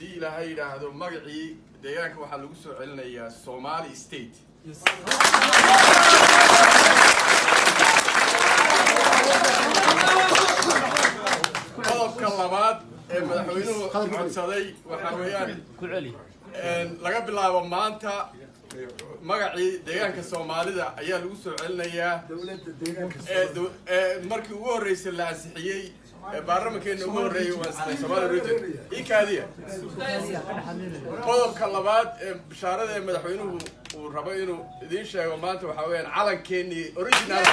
haddii ilaahay yidhaahdo magacii deegaanka waxaa lagu soo celinayaa Somali State. qodobka labaad ee madaxweynuhu codsaday waxaa weeyaan laga bilaabo maanta magacii deegaanka Soomaalida ayaa lagu soo celinayaa dawladda deegaanka markii ugu horeysay la ansixiyay baarlamaankeena ugu horeeyay waa Somali region ikaadiya qodobka labaad ee bishaarada ee madaxweynuhu uu rabo inuu idin sheego maanta waxa weeyaan calankeeni originalka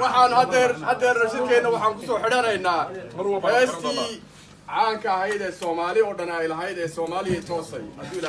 waxaan hadeer rashidkeena waxaan kusoo xidhanaynaa heestii caanka ahayd ee Soomaali oo dhan ay lahayd ee Soomaaliya toosay hadduu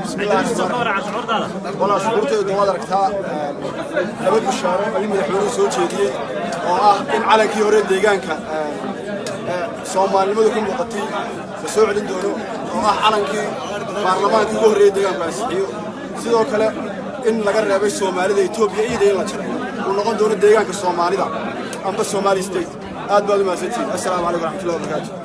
بسم الله والله شعورتي دوما دركتا لaba bishaaro ay madaxweynuhu soo jeediyay oo ah in calankii hore deegaanka Soomaalnimadu ku muuqatay la soo celin doono oo ah calankii baarlamaanka ugu horeeyay deegaanka asixiyo sidoo kale in laga reebay Soomaalida Itoobiya iyo in la jaray uu noqon doono deegaanka Soomaalida amba Somali State aad baad u mahadsantihiin assalaamu alaykum wa rahmatullahi wa barakatuh